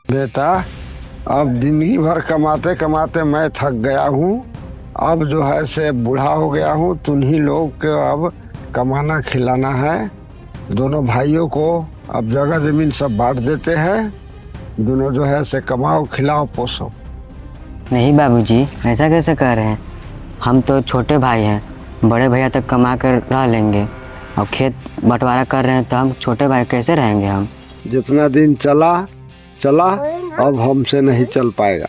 बेटा, अब जिंदगी भर कमाते कमाते मैं थक गया हूँ। अब जो है से बूढ़ा हो गया हूँ। तुम्हीं लोग के अब कमाना खिलाना है। दोनों भाइयों को अब जगह जमीन सब बांट देते हैं। दोनों जो है से कमाओ, खिलाओ, पोसो। नहीं बाबूजी, ऐसा कैसे कह रहे हैं? हम तो छोटे भाई हैं, बड़े भैया तक कमा कर रह लेंगे। अब खेत बंटवारा कर रहे हैं तो हम छोटे भाई कैसे रहेंगे हम? जितना दिन चला अब हमसे नहीं चल पाएगा।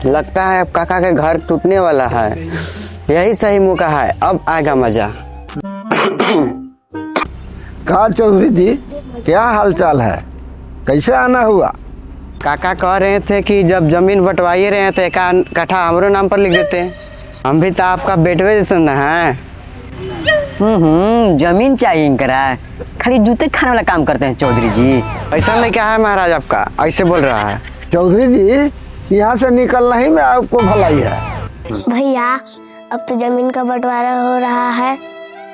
लगता है अब काका के घर टूटने वाला है। यही सही मौका है, अब आएगा मजा। कहा चौधरी जी, क्या हालचाल है? कैसे आना हुआ? काका कह रहे थे कि जब जमीन बंटवाइए रहे हैं तो एक कट्ठा हमरो नाम पर लिख देते हैं। हम भी तो आपका बेटवे जैसे न है। जमीन चाहिए इनकरा, खाली जूते खाने वाला काम करते हैं चौधरी जी। ऐसा नहीं क्या है महाराज, आपका ऐसे बोल रहा है। चौधरी जी, यहाँ से निकलना ही में आपको भलाई है। भैया, अब तो जमीन का बंटवारा हो रहा है,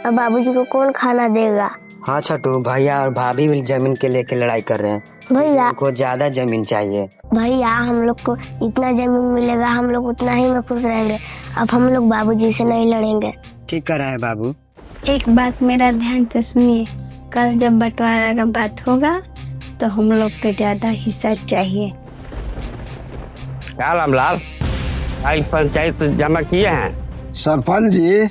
अब बाबूजी को कौन खाना देगा? हाँ छोटू, भैया और भाभी भी जमीन के लेके लड़ाई कर रहे हैं। भैया को ज्यादा जमीन चाहिए। भैया, हम लोग को इतना जमीन मिलेगा, हम लोग उतना ही में खुश रहेंगे। अब हम लोग बाबूजी से नहीं लड़ेंगे। ठीक कर रहा है बाबू। एक बात मेरा ध्यान से सुनिए, कल जब बंटवारा का बात होगा तो हम लोग को ज्यादा हिस्सा चाहिए। क्या रामलाल, आज पंचायत जमा किए हैं? सरपंच जी,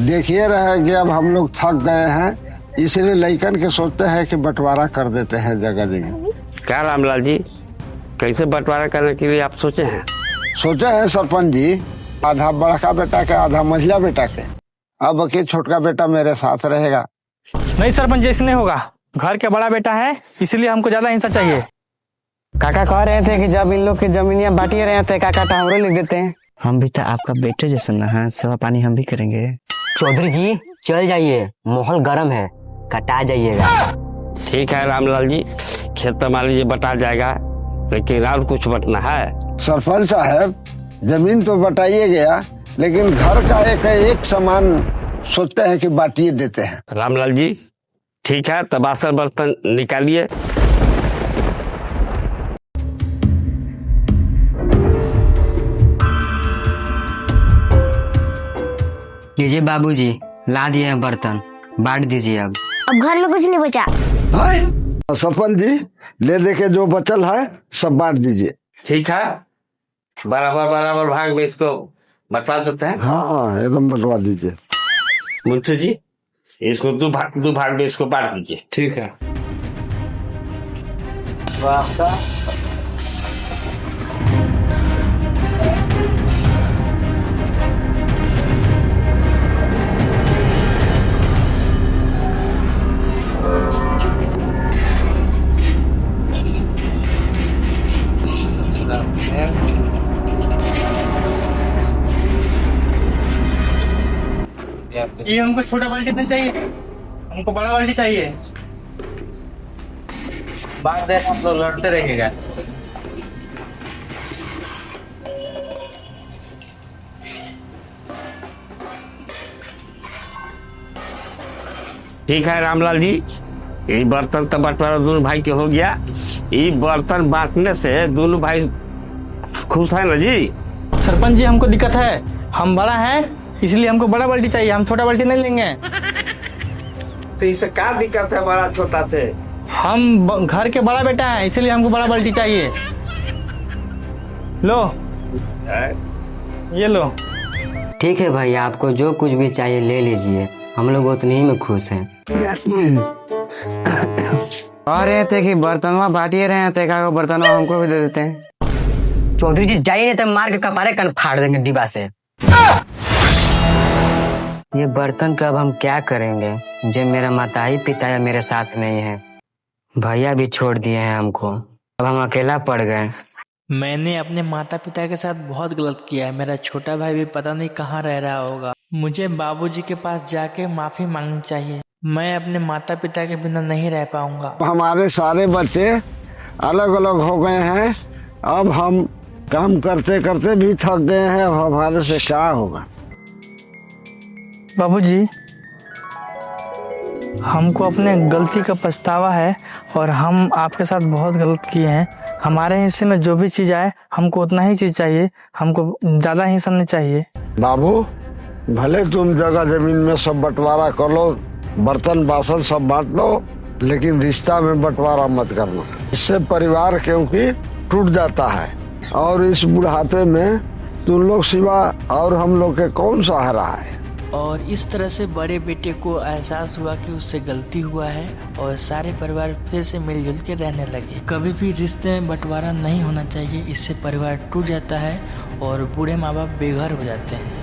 देखिए रहे कि अब हम लोग थक गए हैं, इसलिए लइकन के सोचते हैं कि बंटवारा कर देते हैं जगह जमीन। क्या रामलाल जी, कैसे बंटवारा करने के लिए आप सोचे हैं? सोचे हैं सरपंच जी, आधा बड़का बेटा के, आधा मझिला बेटा के। अब बाकी छोटका बेटा मेरे साथ रहेगा। नहीं सरपंच जी, ऐसे नहीं होगा। घर के बड़ा बेटा है, इसलिए हमको ज्यादा हिस्सा चाहिए। काका कह रहे थे कि जब इन लोग की जमीनियां बांटिए रहे हैं तो काका हमरो लिख देते हैं। हम भी तो आपका बेटे जैसे न है, सेवा पानी हम भी करेंगे। चौधरी जी चल जाइए, माहौल गर्म है, कटा जाइएगा। ठीक है रामलाल जी, खेत तो मान लीजिए बटा जाएगा, लेकिन और कुछ बटना है। सरपंच साहब, जमीन तो बटाइए गया, लेकिन घर का एक सामान सोचते हैं कि बांटिए देते हैं। रामलाल जी ठीक है, तब बासन बर्तन निकालिए। लीजिए बाबूजी, ला दिए हैं बर्तन, बांट दीजिए। अब घर में कुछ नहीं बचा। सरपंच जी, ले दे के जो बचल है सब बांट दीजिए। ठीक है, बराबर भाग में इसको बंटवा देते हैं। हाँ, एकदम बंटवा दीजिए। मुंशी जी, इसको दो भाग में इसको बांट दीजिए। ठीक है। ये हमको छोटा बाल्टी नहीं चाहिए, हमको बड़ा बाल्टी चाहिए। बात देर हम लोग लड़ते रहेंगे। ठीक है रामलाल जी, ये बर्तन तो बंटवारा दोनों भाई के हो गया। ये बर्तन बांटने से दोनों भाई खुश है ना जी? सरपंच जी, हमको दिक्कत है, हम बड़ा है इसलिए हमको बड़ा बाल्टी चाहिए, हम छोटा बाल्टी नहीं लेंगे। तो इससे क्या दिक्कत है बड़ा छोटा से? हम घर के बड़ा बेटा है, इसलिए हमको बड़ा बाल्टी चाहिए। लो, ये लो। ठीक है भैया, आपको जो कुछ भी चाहिए ले लीजिए, हम लोग उतने ही में खुश हैं। कह रहे थे कि बर्तनवा बांटिए रहे हैं तो एक बर्तनवा हमको भी दे देते हैं। चौधरी जी जाइए, नहीं तो मार के कपारे कन फाड़ देंगे डिब्बा से। ये बर्तन का अब हम क्या करेंगे जब मेरा माताई पिता या मेरे साथ नहीं है? भैया भी छोड़ दिए हैं हमको, अब हम अकेला पड़ गए। मैंने अपने माता पिता के साथ बहुत गलत किया है। मेरा छोटा भाई भी पता नहीं कहाँ रह रहा होगा। मुझे बाबूजी के पास जाके माफी मांगनी चाहिए। मैं अपने माता पिता के बिना नहीं रह पाऊंगा। हमारे सारे बच्चे अलग अलग हो गए हैं, अब हम काम करते करते भी थक गए हैं, अब हमारे से क्या होगा? बाबूजी, हमको अपने गलती का पछतावा है और हम आपके साथ बहुत गलत किए हैं। हमारे हिस्से में जो भी चीज़ आए हमको उतना ही चीज़ चाहिए, हमको ज़्यादा हिस्सा नहीं चाहिए। बाबू, भले तुम जगह जमीन में सब बंटवारा कर लो, बर्तन बासन सब बांट लो, लेकिन रिश्ता में बंटवारा मत करना। इससे परिवार क्योंकि टूट जाता है और इस बुढ़ापे में तुम लोग सिवा और हम लोग के कौन सहारा है। और इस तरह से बड़े बेटे को एहसास हुआ कि उससे गलती हुआ है और सारे परिवार फिर से मिलजुल के रहने लगे। कभी भी रिश्ते में बंटवारा नहीं होना चाहिए, इससे परिवार टूट जाता है और बूढ़े माँ बाप बेघर हो जाते हैं।